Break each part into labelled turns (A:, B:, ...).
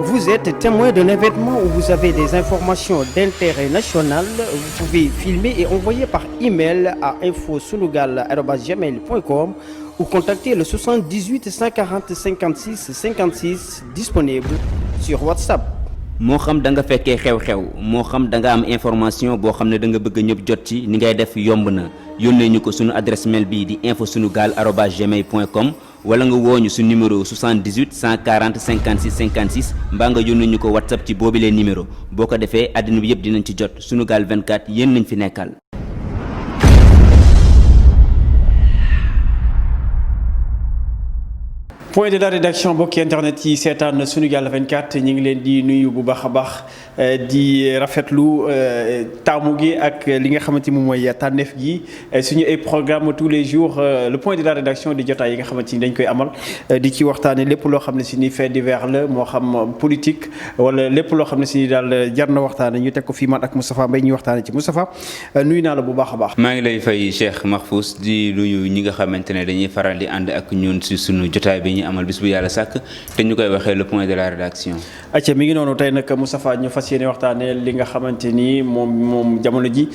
A: Vous êtes témoin d'un événement où vous avez des informations d'intérêt national. Vous pouvez filmer et envoyer par email à infosunugal@gmail.com ou contacter le 78 140 56 56 disponible sur WhatsApp.
B: moo xam da nga fekkee xew-xew moo xam da nga am information boo xam ne da nga bëgg ñëpp jot ci ni ngay def yomb na yónnee ñu ko sunu adresse mail bii di infosunugal@gmail.com wala nga wooñu su numéro 78 140 56 56 mbaa nga yónnee ñu ko WhatsApp ci boobilee numéro boo ko defee àddina bi yëpp dinañ ci jot Sunugal 24 yéen nañ fi nekkal.
C: point de la rédaction mbokki internet yi seetaan Sunugal 24 ñu ngi leen di nuyu bu baax a baax di rafetlu taamu gi ak li nga xamante ni moom mooy tànneef gi suñu ay programme tous les jours le point de la rédaction di jotaay yi nga xamante ni dañ koy amal di ci waxtaane lépp loo xam ne si ni fait divers la moo xam politique wala lépp loo xam ne si ni daal jar na waxtaane ñu teg ko fii man ak Moustapha Mbaye ñuy waxtaane ci Moustapha nuyu naa la bu baax a baax.
B: maa ngi lay fay Cheikh Mahfous di nuyu ñi nga xamante ne dañuy faral di ànd ak ñun si sunu jotaay bi amal bis bu yàlla sàkk te ñu koy waxee le point de la rédaction.
C: acca mi ngi noonu tey nag Moustapha ñu fas yéene waxtaanee li nga xamante ni moom jamono ji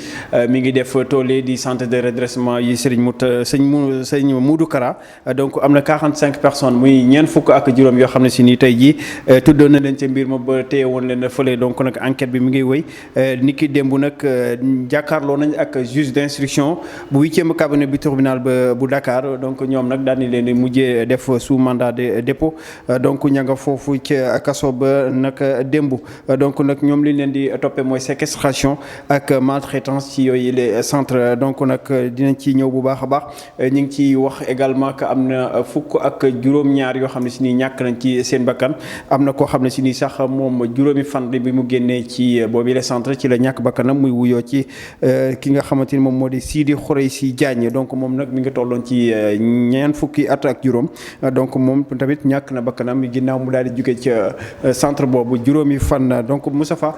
C: mi ngi def toole di centre de redressement yi sëñ Modou Kara donc am na 45 personnes muy ñeent fukk ak juróom yoo xam ne si ni tey jii tuddoon na leen ca mbir ma ba téye woon leen fële donc nag enquête bi mi ngi wéy ni ki démb nag jàkkaarloo nañ ak juge d'instruction bu 8e cabinet bi tribunal bu Dakar donc ñoom nag daal di leen mujjee def sous mandat de dépôt donc ña nga foofu ca kaso ba nag démb donc nag ñoom li leen di toppee mooy séquestration ak maltraitance ci yooyu les centres donc nag dinañ ci ñëw bu baax a baax ñu ngi ci wax également que am na fukk ak juróom-ñaar yoo xam ne si nii ñàkk nañ ci seen bakkan am na koo xam ne si nii sax moom juróomi fan bi mu génnee ci boobu les centres ci la ñàkk bakkanam muy wuyoo ci ki nga xamante ni moom moo di Sidi Khoureysi Diagne donc moom nag mi ngi tolloon ci ñeent fukki at ak juróom donc moom tamit ñàkk na bakkanam ginnaaw mu daal di jóge ca centre boobu juróomi fan donc Moustapha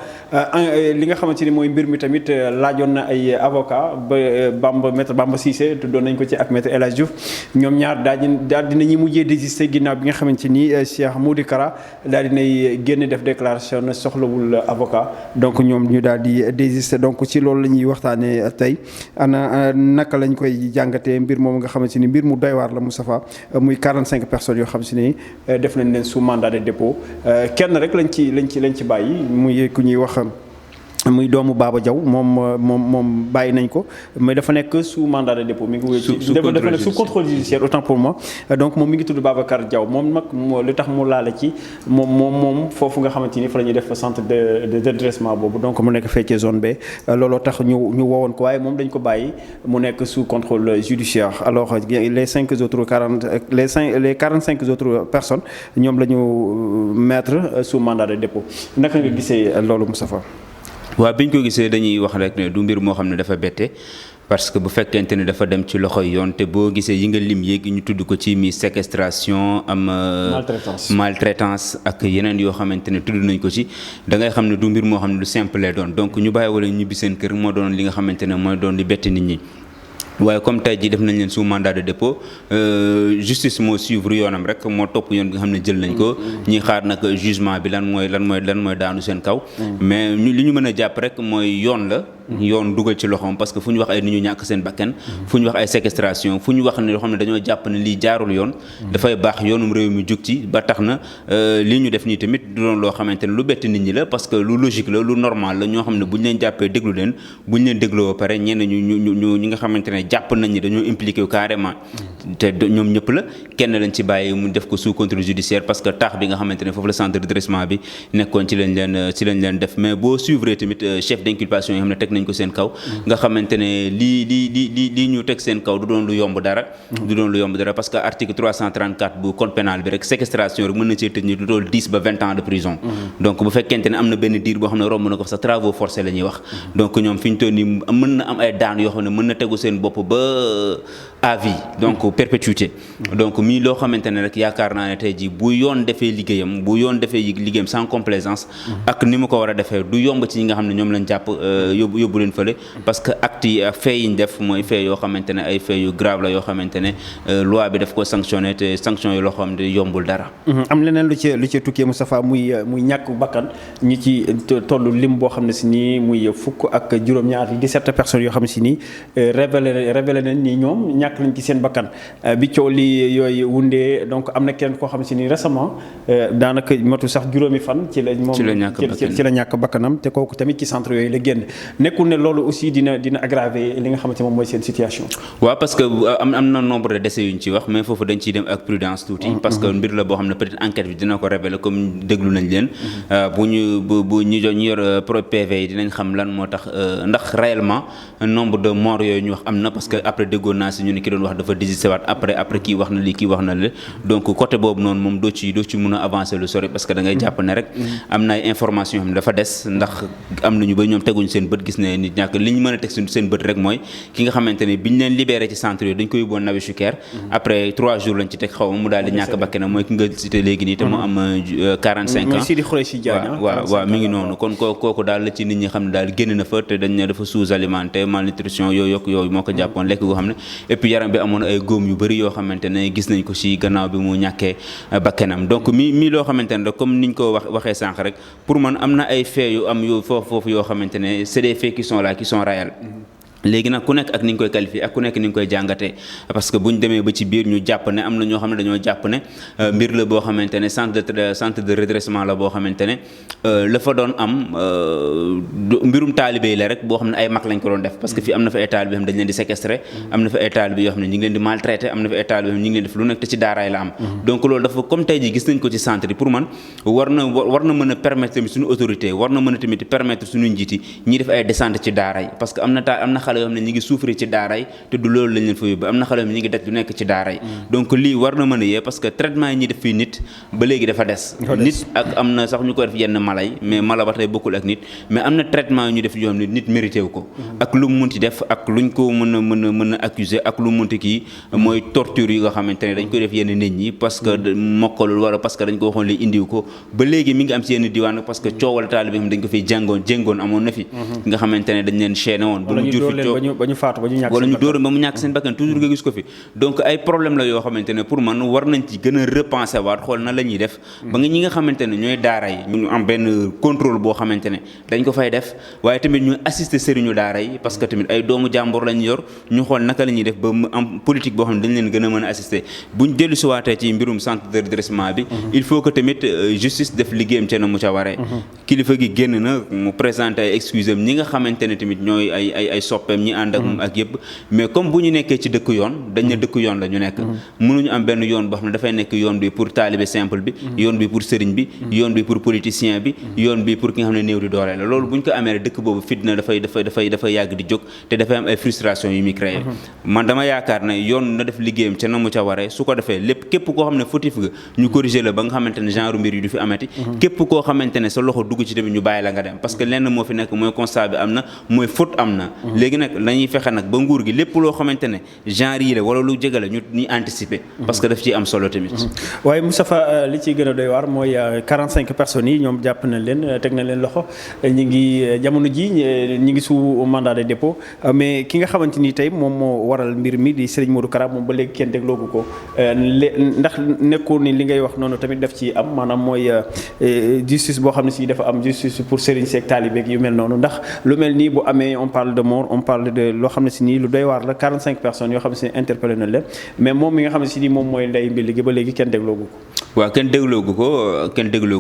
C: li nga xamante ni mooy mbir mi tamit laajoon na ay avocat ba maître Bamba Cissé tuddoon nañ ko ci ak maître El Hadj Diouf ñoom ñaar daal dinañuy mujjee désister ginnaaw bi nga xamante ni Cheikh Modou Kara daal dinay génn def déclaration ne soxlawul avocat donc ñoom ñu daal di désister donc ci loolu la ñuy waxtaanee tey ana naka lañ koy jàngatee mbir moom nga xamante ni mbir mu doy waar la Moustapha muy 45 personnes yoo xam si ni def nañ leen sous mandat de dépôt kenn rek lañ ci bàyyi muy ku ñuy wax muy doomu Baba Diaw moom bàyyi nañ ko mais dafa nekk sous mandat de dépôt mi ngi wéy ci dafa nekk sous contrôle judiciaire autant pour moi donc moom mi ngi tudd Babacar Diaw moom nag li tax mu laale ci moom foofu nga xamante ni fa la ñuy def centre de redressement boobu donc mu nekk fekkee zone B looloo tax ñu woowoon ko waaye moom dañ ko bàyyi mu nekk sous contrôle judiciaire alors les 45 autres personnes ñoom la ñu mettre sous mandat de dépôt naka nga gisee loolu Moustapha.
B: waaw bi ñu ko gisee dañuy wax rek ne du mbir moo xam ne dafa bette parce que bu fekkente ne dafa dem ci loxoy yoon te boo gisee yi nga lim yéegi ñu tudd ko ci mi séquestration am maltraitance ak yeneen yoo xamante ne tudd nañ ko ci da ngay xam ne du mbir moo xam ne lu simple lay doon donc ñu bàyyi wala ñibbi seen kër moo doon li nga xamante ne mooy doon li bett nit ñi waaye comme tey jii def nañ leen sous mandat de dépôt justice moo suivre yoonam rek moo topp yoon nga xam ne jël nañ ko ñi xaar nag jugement bi lan mooy daanu seen kaw mais li ñu mën a jàpp rek mooy yoon la yoon dugal ci loxoom parce que fu ñu wax ay nit ñu ñàkk seen bakkan fu ñu wax ay séquestration fu ñu wax ne loo xam ne dañoo jàpp ne lii jaarul yoon dafay baax yoonum réew mi jug ci ba tax na lii ñu def nii tamit du doon loo xamante ne lu bett nit ñi la parce que lu logique la lu normal la ñoo xam ne bu ñu leen jàppee déglu leen bu ñu leen dégloo ba pare ñenn ñi nga xamante ne jàpp nañ ni dañoo impliqué wu carrément te ñoom ñëpp la kenn lañ ci bàyyi mu def ko sous contrôle judiciaire parce que taax bi nga xamante ne foofu la centre de redressement bi nekkoon ci lañ leen def mais boo suivre tamit chef d'inculpation yi xam ne teg nañ ko seen kaw nga xamante ne lii ñu teg seen kaw du doon lu yomb dara parce que article 334 bu code pénal bi rek séquestration rek mën na cee tëj ni du doon 10 ba 20 ans de prison donc bu fekkente ne am na benn diir boo xam ne romb na ko sax travaux forcés la ñuy wax donc ñoom fi ñu toll nii mën na am ay daan yoo xam ne mën na tegu seen bopp ba à vie donc perpétuité donc mii loo xamante ne rek yaakaar naa ne tey jii bu yoon defee liggéeyam sans complaisance ak ni mu ko war a defee du yomb ci ñi nga xam ne ñoom lañ jàpp yóbbu leen fële parce que acte yi ak fait yi ñu def mooy fait yoo xamante ne ay fait yu grave la yoo xamante ne loi bi daf ko sanctionné te sanction yi loo xam ne yombul dara.
C: am leneen lu ci tukkee Moustapha muy ñàkk bakkan ñi ci tollu lim boo xam ne si nii muy fukk ak juróom-ñaar 17 personnes yoo xam ne si nii révélé nañ ni ñoom ñàkk nañ ci seen bakkan bi coow li yooyu wundee donc am na kenn koo xam ne si nii récemment daanaka matu sax juróomi fan ci la ñàkk bakkanam te kooku tamit ci centre yooyu la génn nekkul ne loolu aussi dina aggraver li nga xamante moom mooy seen situation.
B: waaw parce que am na nombre de décès yu ñu ci wax mais foofu dañ ciy dem ak prudence tuuti. parce que mbir la boo xam ne peut-être enquête bi dina ko révéler comme déglu nañ leen. bu ñu yor PV yi dinañ xam lan moo tax ndax réellement nombre de morts yooyu ñu wax am na parce que après déggoon naa si ñu ne ki doon wax dafa désisté waat après kii wax na lii kii wax na la donc côté boobu noonu moom doo ci mën a avancer lu sori parce que da ngay jàpp ne rek am na ay information yoo xam ne dafa des ndax am nañu ba ñoom teguñu seen bët gis ne nit ñàkk li ñu mën a teg seen bët rek mooy ki nga xamante ne biñ leen libéré ci centre yooyu dañ ko yóbboon Nabi Choucair après 3 jours lañ ci teg xaw ma mu daal di ñàkk bakkanam mooy ki nga cité léegi nii te mu am 45 ans waaw mi ngi noonu kon kooku daal la ci nit ñi xam ne daal génn na fa te dañ ne dafa sous-alimenté malnutrition yooyu moo ko jàppoon lekk goo xam ne et puis yaram bi amoon ay góom yu bëri yoo xamante ne gis nañ ko ci gannaaw bi mu ñàkkee bakkanam donc mi loo xamante ne rek comme niñ ko waxee sànq rek pour man am na ay faits yu am yu foofu yoo xamante ne c'est des faits qui sont là qui sont réels. léegi nag ku nekk ak ni ñu koy qualifié ak ku nekk ni ñu koy jàngatee parce que bu ñu demee ba ci biir ñu jàpp ne am na ñoo xam ne dañoo jàpp ne mbir la boo xamante ne centre de redressement la boo xamante ne la fa doon am mbirum taalibe yi la rek boo xam ne ay mag lañ ko doon def parce que fii am na fa ay taalibe yoo xam ne dañ leen di séquestré am na fa ay taalibe yoo xam ne ñu ngi leen di maltraité am na fa ay taalibe yoo xam ne ñu ngi leen def lu nekk te ci daaraay la am donc loolu dafa comme tey ji gis nañ ko ci centre yi pour man war na mën a permettre tamit suñu autorité war na mën a tamit permettre suñu njiiti ñi def ay descente ci daaraay parce que am na xale yoo xam ne ñi ngi souffrir ci daara yi te du loolu lañ leen fa yóbbu am na xale yoo xam ne ñi ngi daj lu nekk ci daara yi donc lii war na mën a yee parce que traitement yi ñuy def fii nit ba léegi dafa des nit ak am na sax ñu ko def yenn mala yi mais mala ba tey bokkul ak nit mais am na traitement yu ñu def yoo xam ne nit mérité wu ko ak lu mu munti def ak luñ ko mën a accuser ak lu mu munti kii mooy torture yi nga xamante ne dañ koy def yenn nit ñi parce que mokkalul wala parce que dañ ko waxoon li indiw ko ba léegi mi ngi am ci yenn diwaan parce que coowal taalibe bi dañ ko fiy jéngoon amoon na fi nga xamante ne dañ leen chaîné woon ba mu jur fi
C: ba ñu faatu ba ñu ñàkk
B: wala ñu dóor ba mu ñàkk seen bakkan toujours nga gis ko fi donc ay problème la yoo xamante ne pour man war nañ ci gën a repenser waat xool na la ñuy def ba nga ñi nga xamante ne ñooy daara yi ñu am benn contrôle boo xamante ne dañ ko fay def waaye tamit ñu assister sëriñu daara yi parce que tamit ay doomu jàmbur lañ yor ñu xool naka la ñuy def ba mu am politique boo xam ne dañ leen gën a mën a assister buñ dellu si waatee ci mbirum centre de redressement bi il faut que tamit justice def liggéeyam ca na mu ca waree kilifa gi génn na mu présenté ay excuse am ñi nga xamante ne tamit ñooy ay soppeem ñi ànd ak moom ak yëpp mais comme bu ñu nekkee ci dëkk yoon dañ ne dëkk yoon la ñu nekk mënuñu am benn yoon boo xam ne dafay nekk yoon bi pour taalibe simple bi yoon bi pour sëriñ bi yoon bi pour politicien bi yoon bi pour ki nga xam ne néew di doole la loolu bu ñu ko amee rek dëkk boobu fitna dafay yàgg di jóg te dafay am ay frustration yu muy créé man dama yaakaar ne yoon na def liggéeyam ca na mu ca waree su ko defee lépp képp koo xam ne fautif nga ñu corriger la ba nga xamante ne genre mbir yi du fi amati képp koo xamante ne sa loxo dugg ci tamit ñu bàyyi la nga dem parce que lenn moo fi nekk mooy constat bi am na mooy faute am na léegi nag lañuy fexe nag ba nguur gi lépp loo xamante ne genre yi la wala lu jege la ñu anticiper parce que daf ciy am solo tamit
C: waaye Moustapha li ciy gën a doy waar mooy 45 personnes yi ñoom jàpp nañ leen teg na leen loxo ñi ngi jamono ji ñi ngi sous mandat de dépôt mais ki nga xamante ni tey moom moo waral mbir mi di Serigne Modou Kara moom ba léegi kenn dégloogu ko ndax nekkul ni li ngay wax noonu tamit daf ci am maanaam mooy justice boo xam ne si dafa am justice pour Serigne Seck taalibe yu mel noonu ndax lu mel nii bu amee on parle de mort on parle de loo xam ne si nii lu doy waar la 45 personnes yoo xam ne si interpellé na leen mais moom mi nga xam ne si nii moom mooy ndey mbir gi ba léegi kenn dégloogu ko
B: waaw kenn dégloogu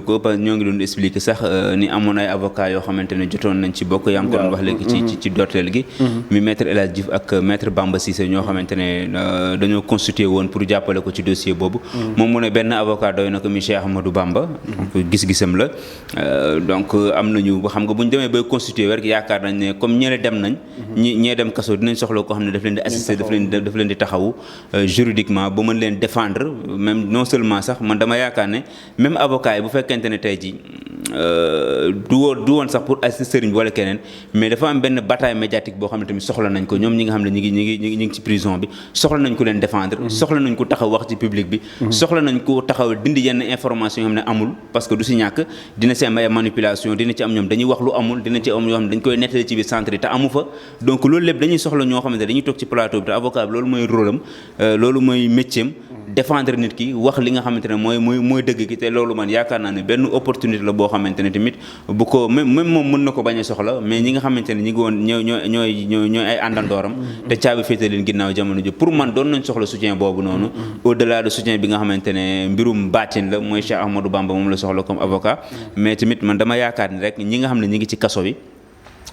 B: ko parce que ñoo ngi doon expliquer sax ni amoon ay avocats yoo xamante ne jotoon nañ ci bokk yaa ngi ko doon wax léegi ci dorteel gi mi maître El Hadj Diouf ak maître Bamba Cissé ñoo xamante ne dañoo constitué woon pour jàppale ko ci dossier boobu moom mu ne benn avocat doy na ko mi Cheikh Ahmadou Bamba gis-gisam la donc am nañu xam nga bu ñu demee bay constitué rek yaakaar nañ ne comme ñële dem nañ ñee dem kaso dinañ soxla koo xam ne daf leen di assister daf leen di taxawu juridiquement ba mën leen défendre même non seulement sax man dama yaakaar ne même avocat yi bu fekkente ne tey ji du woon sax pour assister sëriñ bi wala keneen mais dafa am benn bataille médiatique boo xam ne tamit soxla nañ ko ñoom ñi nga xam ne ñi ngi ci prison bi soxla nañ ko leen défendre soxla nañ ko taxaw wax ci public bi soxla nañ ko taxaw dindi yenn information yoo xam ne amul parce que du si ñàkk dina si am ay manipulation dina ci am ñoom dañuy wax lu amul dina ci am yoo xam ne dañ koy nettali ci biir centre yi te amu fa donc loolu lépp dañuy soxla ñoo xamante dañuy toog ci plateau bi te avocat bi loolu mooy rôle am loolu mooy métier am défendre nit ki wax li nga xamante ne mooy dëgg gi te loolu man yaakaar naa ne benn opportunité la boo xamante ne tamit bu ko même moom mën na ko bañ a soxla mais ñi nga xamante ne ñi ngi woon ñooy ay àndandooram te caabi féete leen ginnaaw jamono ji pour man doon nañ soxla soutien boobu noonu au delà de soutien bi nga xamante ne mbirum baatin la mooy Cheikh Ahmadou Bamba moom la soxla comme avocat mais tamit man dama yaakaar ni rek ñi nga xam ne ñi ngi ci kaso bi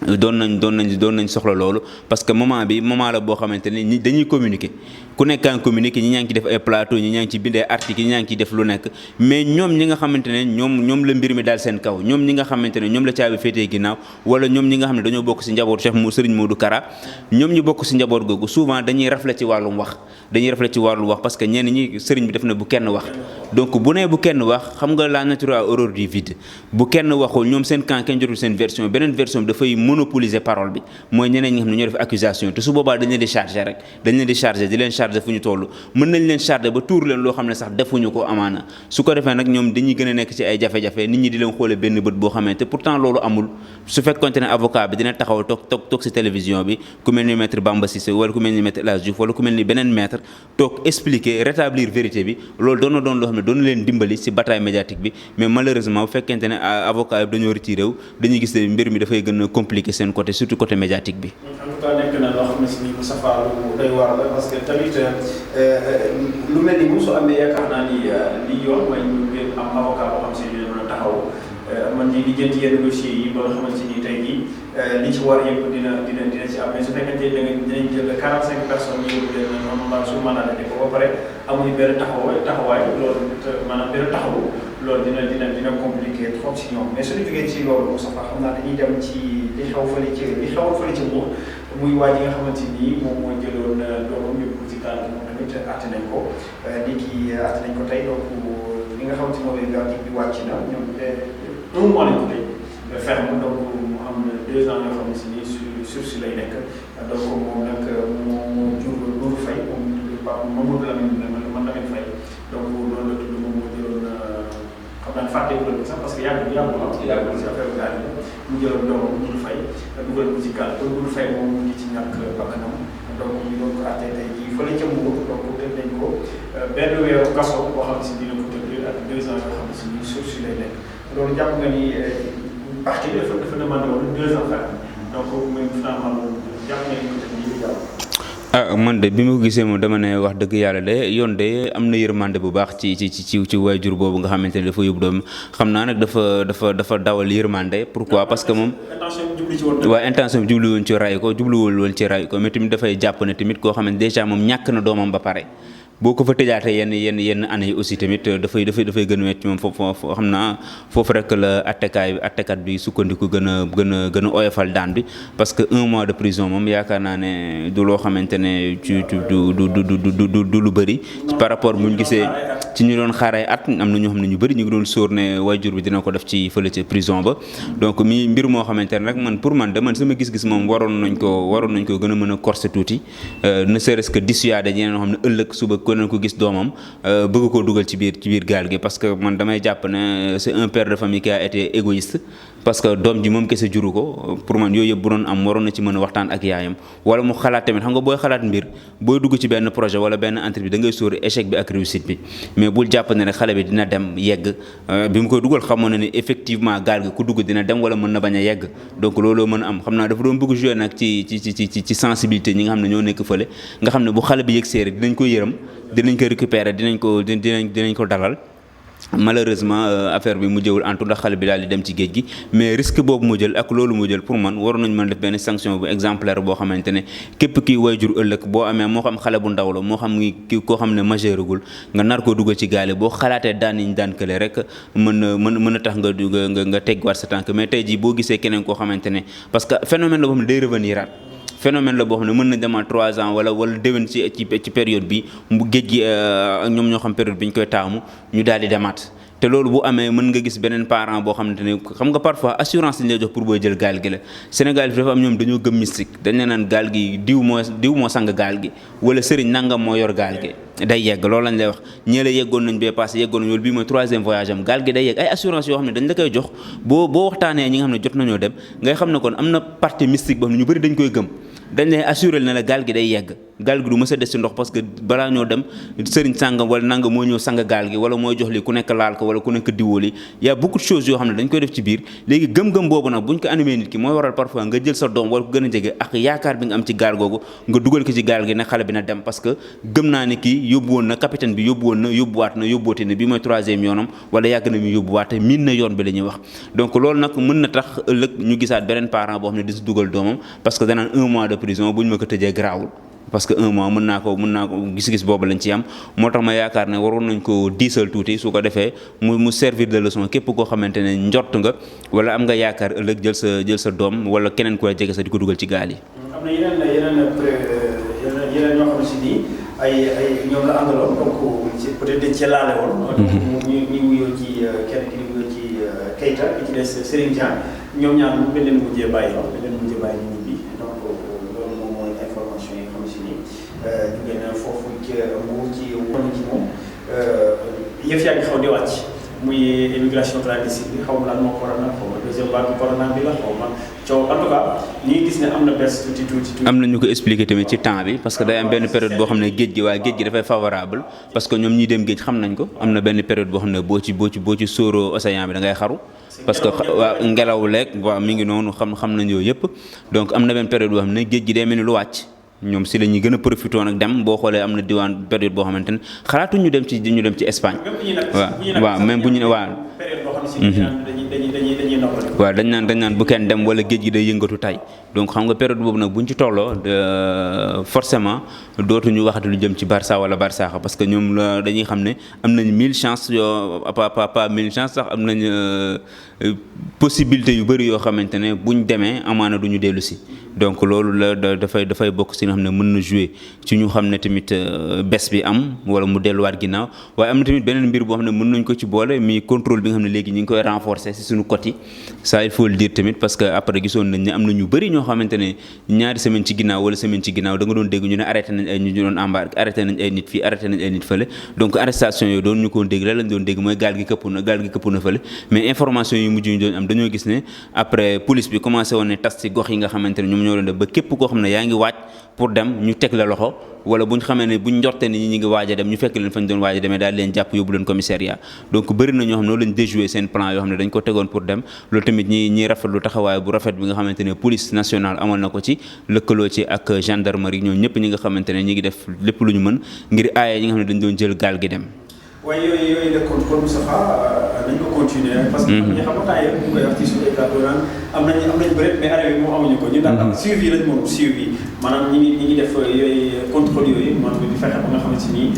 B: doon nañ soxla loolu parce que moment la boo xamante ne ñi dañuy communiquer ku nekk en communiquer ñi ñaa ngi ci def ay plateau ñi ñaa ngi ci bindee article ñi ñaa ngi ciy def lu nekk mais ñoom ñi nga xamante ne ñoom la mbir mi daal seen kaw ñoom ñi nga xamante ne ñoom la caabi féetee ginnaaw wala ñoom ñi nga xam ne dañoo bokk ci njaboot Cheikh Serigne Modou Kara ñoom ñi bokk ci njaboot googu souvent dañuy rafle ci wàllum wax parce que ñenn ñi sëriñ bi def na bu kenn wax donc bu nee bu kenn wax xam nga la nature a horreur du vide bu kenn waxul ñoom seen camp kenn jotul seen version beneen version bi dafay monopoliser parole bi mooy ñeneen ñi nga xam ne ñoo def accusation te su boobaa dañ leen di charger di leen charger fu ñu toll mën nañ leen charger ba tuur leen loo xam ne sax defuñu ko amaana su ko defee nag ñoom dañuy gën a nekk ci ay jafe-jafe nit ñi di leen xoolee benn bët boo xamante te pourtant loolu amul su fekkonte ne avocat bi dina taxaw toog ci télévision bi ku mel ni maître Bamba Cissé wala ku mel ni maître El Hadji Diouf wala ku mel ni beneen maître toog expliquer rétablir vérité bi loolu doon na loo xam ne doon na leen dimbali ci bataille médiatique bi mais malheureusement bu fekkente ne avocat yi dañoo retiré wu dañuy gis ne mbir mi dafay gën a compliqué seen côté surtout côté médiatique bi.
C: en tout cas nekk na loo xam ne si nii Moustapha lu doy waar la parce que tamit lu mel ni su amee yaakaar naa ni li yoon mooy ñu ngeen am avocat boo xam si ne mën a taxaw man di lijjanti yenn dossiers yi ba nga xamante ni tey jii li ci war yëpp dina ci am mais su fekkente ne dinañ jël 45 personnes yóbbu leen noonu su mandat de dépôt ba pare amuñu benn taxawaay loolu maanaam benn taxawu loolu dina compliqué trop si ñoom mais suñu jógee ci loolu Moustapha xam naa dañuy dem ci li xewoon fële ci Mbour muy waa ji nga xamante ni moom moo jëloon doomam yóbbu ko ci gaal gi moom tamit àtte nañ ko nit ki àtte nañ ko tey donc li nga xamante ni moom la verdict bi wàcc na ñoom un mois lañ ko tey ferme donc mu am 2 ans yoo xam ne si nii sursis lay nekk donc moom nag moo jur Nourou Faye moom Pape Mamadou Lamine Faye donc loolu la tudd moom moo jëloon xam naa fàtte ko sax parce que yàggul si affaire gaal yi mu jëloon doomam Nourou Faye dugal ko ci gaal Nourou Faye moom mu ngi ci ñàkk bakkanam donc ñu doon ko àtte tey jii fële ca Mbour donc tëj nañ ko benn weeru kaso boo xam ne si dina ko tëdd ak 2 ans yoo xam ne si nii sursis lay nekk loolu jàpp nga ni parti bi dafa demandé woon 2 ans ferme donc même finalement loolu jàpp nga ni peut-être ñu jàpp.
B: Man de bi ma ko gisee moom dama ne wax dëgg yàlla de yoon de am na yërmande bu baax ci waajur boobu nga xamante ne dafa yóbbu doom xam naa nag dafa dawal yërmande pourquoi parce que moom. intention bi jublu woon ci ray ko jubluwul woon ci ray ko mais tamit dafay jàpp ne tamit koo xam ne déjà moom ñàkk na doomam ba pare. boo ko fa tëjaatee yenn année yi aussi tamit dafay gën a metti moom foofu xam naa foofu rek la attekat bi sukkandiku gën a oyofal daan bi parce que 1 mois de prison moom yaakaar naa ne du loo xamante ne du lu bëri par rapport bu ñu gisee ci ñu doon xaaree at am na ñoo xam ne ñu bëri ñu ngi doon sóor ne waajur bi dina ko def ci fële ca prison ba donc mi mbir moo xamante ne rek man sama gis-gis moom waroon nañ ko gën a mën a corser tuuti ne serait-ce que dissuader ñeneen ñoo xam ne ëllëg suba keneen ko gis doomam bëgg koo dugal ci biir gaal gi parce que man damay jàpp ne c'est un père de famille qui a été égoïste parce que doom ji moom kese juru ko pour man yooyu yëpp bu doon am waroon na ci mën a waxtaan ak yaayam wala mu xalaat tamit xam nga booy xalaat mbir booy dugg ci benn projet wala benn entreprise da ngay sóori échec bi ak réussite bi mais bul jàpp ne rek xale bi dina dem yegg bi mu koy dugal xamoon na ni effectivement gaal gi ku dugg dina dem wala mën na bañ a yegg donc looloo mën a am xam naa dafa doon bëgg jouer nag ci sensibilité ñi nga xam ne ñoo nekk fële nga xam ne bu xale bi yegg see rek dinañ ko yërëm dinañ ko récupérer dinañ ko dalal malheureusement affaire bi mu jëwul en tout ndax xale bi daal di dem ci géej gi mais risque boobu mu jël ak loolu mu jël pour man waroon nañu mën def benn sanction bu exemplaire boo xamante ne képp kii waajur ëllëg boo amee moo xam xale bu ndaw la moo xam kii koo xam ne majeuragul nga nar koo dugal ci gaale boo xalaatee daan niñ daan kële rek mën a tax nga tegwaat sa tànk mais tey jii boo gisee keneen koo xamante ne parce que phénomène la boo xam ne day revenir aat phénomène la boo xam ne mën na demaat 3 ans wala déwén ci période bi mu géej gi ñoom ñoo xam période bi ñu koy taamu ñu daal di demaat te loolu bu amee mën nga gis beneen parent boo xamante ne xam nga parfois assurance lañ lay jox pour booy jël gaal gi la Sénégal fi dafa am ñoom dañoo gëm mystique dañ la naan gaal gi diw moo sang gaal gi wala sëriñ nangam moo yor gaal gi day yegg loolu lañ lay wax ñeela yeggoon nañ bee passé yeggoon nañ wala bii mooy 3e voyage am gaal gi day yegg ay assurance yoo xam ne dañ la koy jox boo waxtaanee ñi nga xam ne jot nañoo dem ngay xam ne kon am na partie mystique boo xam ne ñu bëri dañ koy gëm dañ lay assuré na la gaal gi day yegg gaal gi du mës a des ci ndox parce que balaa ñoo dem sëriñ sàngam wala nangam moo ñëw sang gaal gi wala mooy jox li ku nekk laal ko wala ku nekk diwoo li y a beaucoup de choses yoo xam ne dañ koy def ci biir léegi gëm-gëm boobu nag buñ ko animé nit ki mooy waral parfois nga jël sa doom wala ku gën a jege ak yaakaar bi nga am ci gaal googu nga dugal ko ci gaal gi ne xale bi na dem parce que gëm naa ne kii yóbbu woon na capitaine bi yóbbu woon na yóbbuwaat na yóbboote ne bi mooy 3e yoonam wala yàgg na mu yóbbuwaate miin na yoon bi la ñuy wax donc loolu nag mën na tax ëllëg ñu gisaat beneen parent boo xam ne di si dugal doomam parce que danaan 1 mois de prison bu ñu ma ko tëjee garaawul parce que 1 mois mën naa ko gis-gis boobu lañ ci am moo tax ma yaakaar ne waroon nañ ko diisal tuuti su ko defee mu servir de leçon képp koo xamante ne njort nga wala am nga yaakaar ëllëg jël sa doom wala keneen ku la jege sa di ko dugal ci gaal yi.
C: am na yeneen ñoo xam ne si nii ay ñoom la àndaloon donc peut-être dañ cee laale woon. donc ñu wuyoo ci kenn ki ñu wuyoo ci Keita ki ci des Serigne Dieng ñoom ñaar ñu leen mujjee bàyyi nit ñi donc loolu moom mooy information yi nga xam si nii jóge na foofu ci Mbour ci wàllu ji moom yëf yaa ngi xaw di wàcc muy immigration clandestine bi xaw ma lan moo corona xaw ma deuxième vague corona bi la xaw ma coow en tout cas ñu ngi gis ne am na bés tuuti. am
B: na ñu ko expliqué tamit ci temps bi parce que day am benn période boo xam ne géej gi dafay favorable parce que ñoom ñi dem géej xam nañ ko am na benn période boo xam ne boo ci sóoroo océan bi da ngay xaru. parce que waa ngelaw leeg waaw mi ngi noonu xam nañ yooyu yëpp donc am na benn période boo xam ne géej gi day mel ni lu wàcc. ñoom si la ñuy gën a profité nag dem boo xoolee am na diwaan période boo xamante ne xalaatuñ ñu dem ci Espagne. waaw même bu ñu ne waaw. waaw dañ naan bu kenn dem wala géej gi day yëngatu tay donc xam nga période boobu nag buñ ci tolloo forcément dootuñu waxati lu jëm ci Barça wala Barsaxa parce que ñoom la dañuy xam ne am nañ 1000 chances yoo pas 1000 chances sax am nañ possibilité yu bëri yoo xamante ne buñ demee amaana duñu dellu si donc loolu la dafay bokk si nga xam ne mën na jouer ci ñu xam ne tamit bés bi am wala mu delluwaat ginnaaw waaye am na tamit beneen mbir boo xam ne mën nañ ko ci boole mi contrôle bi nga xam ne léegi ñu ngi koy renforcer si suñu côté yi ça il faut le dire tamit parce que après gisoon nañ ne am na ñu bëri ñoo xamante ne ñaari semaine ci ginnaaw wala semaine ci ginnaaw da nga doon dégg ñu ne arrêté nañ ay ñu doon embarqué arrêté nañ ay nit fii arrêté nañ ay nit fële donc arrestation yooyu doon ñu ko dégg la lañ doon dégg mooy gaal gi këpp na fële mais information yu mujj ñu doon am dañoo gis ne après police bi commencé woon ne tas ci gox yi nga xamante ne ñoom ñoo doon def ba képp koo xam ne yaa ngi waaj pour dem ñu teg la loxo wala bu ñu xamee ne bu ñu njortee ni ñi ngi waaj a dem ñu fekk leen fañ doon waaj a demee daal leen jàpp yóbbu leen commissariat donc bëri na ñoo xam ne loolu lañ déjoué seen plan yoo xam ne dañ ko tegoon pour dem loolu tamit ñi rafetlu taxawaay bu rafet bi nga xamante ne police nationale amal na ko ci lëkkaloo ci ak gendarmerie ñoom ñëpp ñi nga xamante ne ñi ngi def lépp lu ñu mën ngir aaye ñi nga xam ne dañ doon jël gaal gi dem.
C: waaye yooyu la contrôle Moustapha nañ ko continuer parce que ñi xam nga temps yëpp ñu koy wax ci suñu plateau naan am nañ bëri mais arrêt bi moom amuñu ko ñu daal am suivi lañ moom suivi maanaam ñi ngi def yooyu contrôle yooyu maanaam di fexe ba nga xamante ni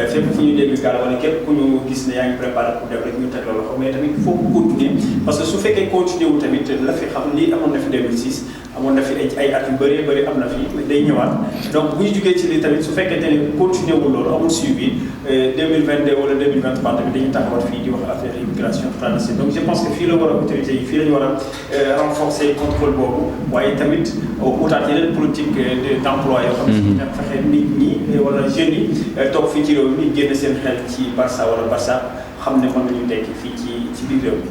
C: fépp fu ñu dégg gaal wala képp ku ñu gis ne yaa ngi préparé pour dem rek ñu teg la loxo mais tamit il faut continuer parce que su fekkee continuer wu tamit la fi xam lii amoon na fi 2006 amoon na fi ay at yu bëri am na fi day ñëwaat donc bu ñu jugee ci lii tamit su fekkee ne continuer wu loolu amul suivi 2022 wala 2023 tamit dañuy taxawat fii di wax affaire immigration clandestine donc je pense que fii la war a autorité yi fii la ñu war a renforcer contrôle boobu waaye tamit utaat yeneen politique d'emploi yoo xam ne nag fexe nit ñi wala jeunes yi toog fii ci réew mi génn seen xel ci Barça wala Barça xam ne mën nañu tekki fii ci biir réew mi.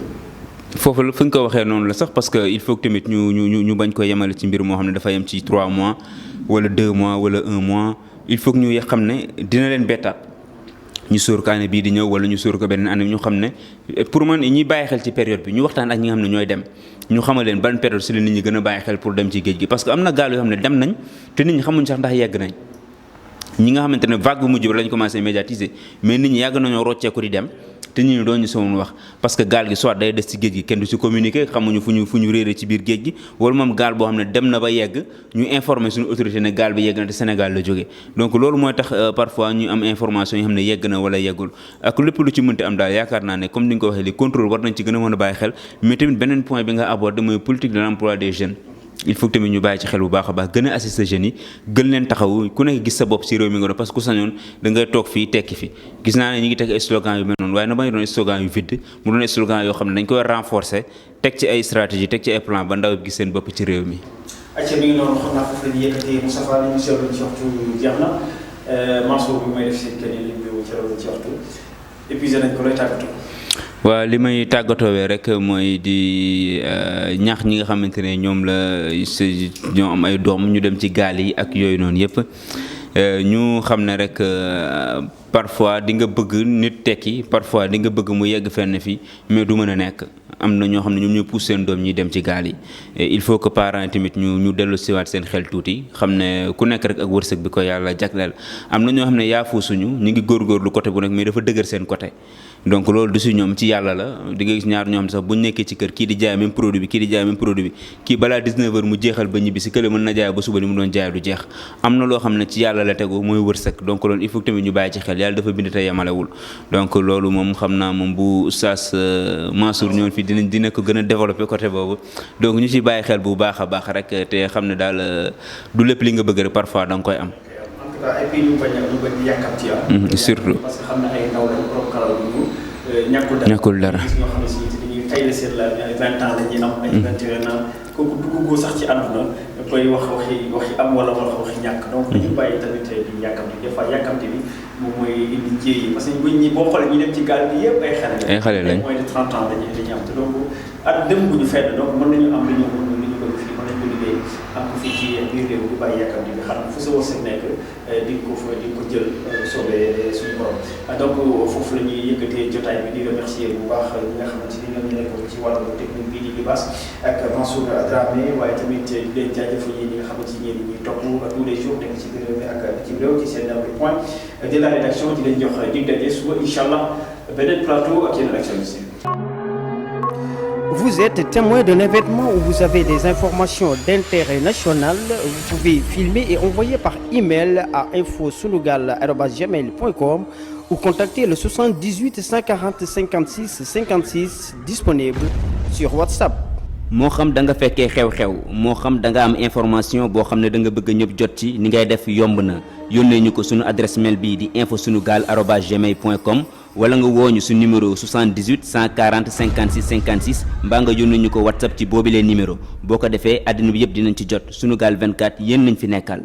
B: foofu la fu ñu ko waxee noonu la sax parce que il faut que tamit ñu bañ ko yemale ci mbir moo xam ne dafa yem ci 3 mois wala 2 mois wala 1 mois il faut que ñu xam ne dina leen bettaat ñu sóor ko année bii di ñëw wala ñu sóor ko beneen année ñu xam ne pour man ñi bàyyi xel ci période bi ñu waxtaan ak ñi nga xam ne ñooy dem ñu xamal leen ban période si la nit ñi gën a bàyyi xel pour dem ci géej gi parce que am na gaal yoo xam ne dem nañ te nit ñi xamuñ sax ndax yegg nañ ñi nga xamante ne vague bu mujj bi lañ commencé médiatiser mais nit ñi yàgg nañoo rocceeku di dem te nit ñi doon ñu soon wax parce que gaal gi soit day des ci géej gi kenn du ci communiquer xamuñu fu ñu réeré ci biir géej gi wala moom gaal boo xam ne dem na ba yegg ñu informer suñu autorité ne gaal bi yegg na te Sénégal la jógee donc loolu mooy tax parfois ñu am information yi xam ne yegg na wala yeggul ak lépp lu ci mënti am daal yaakaar naa ne comme ni nga ko waxee li contrôle war nañ ci gën a mën a bàyyi xel mais tamit beneen point bi nga abordé mooy politique de l'emploi des jeunes il faut que tamit ñu bàyyi ci xel bu baax a baax gën a assister jeunes yi gën leen taxawu ku nekk gis sa bopp ci réew mi nga doon parce que ku sañoon da ngay toog fii tekki fi gis naa ne ñi ngi teg ay slogan yu mel noonu waaye na bañ doon slogan yu vide mu doon ay slogan yoo xam ne dañ koy renforcer teg ci ay stratégie teg ci ay plan ba ndaw bi gis seen bopp ci réew mi.
C: acca mi ngi noonu xam naa foofu la ñuy yëkkatee Moustapha li ñu seetlu ci waxtu jeex na Mansour bi may def seen kër yi li ñu ci waxtu épuisé nañ ko lay tàggatoo.
B: waaw li may tàggatoowee rek mooy di ñaax ñi nga xamante ne ñoom la ñoo am ay doom ñu dem ci gaal yi ak yooyu noonu yëpp ñu xam ne rek parfois di nga bëgg nit tekki parfois di nga bëgg mu yegg fenn fii mais du mën a nekk am na ñoo xam ne ñoom ñoo pousse seen doom ñi dem ci gaal yi il faut que parents yi tamit ñu dellu siwaat seen xel tuuti xam ne ku nekk rek ak wërsëg bi ko yàlla jagleel am na ñoo xam ne yaafuusuñu ñu ngi góorgóorlu côté bu nekk mais dafa dëgër seen côté donc loolu du si ñoom ci yàlla la di nga gis ñaar ñoo xam sax bu ñu nekkee ci kër kii di jaay même produit bi kii di jaay même produit bi kii balaa 19h mu jeexal ba ñibbi si kële mën na jaay ba suba ni mu doon jaay du jeex am na loo xam ne ci yàlla la tegu mooy wërsëg donc loolu il faut que tamit ñu bàyyi ci xel yàlla dafa bind te yemalewul donc loolu moom xam naa moom bu Oustaz Mansour ñëwoon fii dina ko gën a développer côté boobu donc ñu ci bàyyi xel bu baax a baax rek te xam ne daal du lépp li nga bëgg rek parfois da nga koy am.
C: et puis ñu bañ a yàkkamti
B: surtout
C: parce que xam na ay ndaw lañu borom kalaw ñu
B: ñàkkul dara
C: gis ñoo xam ne si dañuy tayle seen la 20 ans la ñuy am ay 21 ans kooku duggagoo sax ci àdduna da koy wax waxi am wala waxi ñàkk donc dañu bàyyi tamit di yàkkamti des fois yàkkamti bi moom mooy indi jéey yi parce que buñ ñi boo xoolee ñu dem ci gaal bi yëpp ay xale lañ moins de 30 ans dañuy am te donc at dem bu ñu fenn donc mën nañu am li ñu bëgg fii mën nañu ko liggéey am ko fii ci biir réew di bàyyi yàkkamti bi xam fu sa wërsëg nekk di ko jël soobee suñu borom donc foofu la ñuy yëkkatee jotaay bi di remercier bu baax ñi nga xamante ni ñoom ñu nekk ci wàllu technique bii di Libaas ak Mansour Dramé waaye tamit di leen jaajëfal yéen ñi nga xamante ni ñeen ñuy topp tous les jours nekk ci biir réew mi ak ci réew ci seen point de la rédaction di leen jox dig daje suba incha allah beneen plateau ak yeneen actualité.
A: Vous êtes témoin d'un événement où vous avez des informations d'intérêt national. Vous pouvez filmer et envoyer par email à infosunugal@gmail.com ou contacter le 78 140 56 56 disponible sur WhatsApp.
D: moo xam da nga fekkee xew-xew moo xam da nga am information boo xam ne da nga bëgg ñëpp jot ci ni ngay def yomb na yónnee ñu ko suñu adresse mail bii di infosunugal@gmail.com wala nga wooñu su numéro 78 140 56 56 mbaa nga yónnee ñu ko WhatsApp ci boobilee numéro boo ko defee àddina bi yëpp dinañ ci jot Sunugal 24 yéen nañ fi nekkal.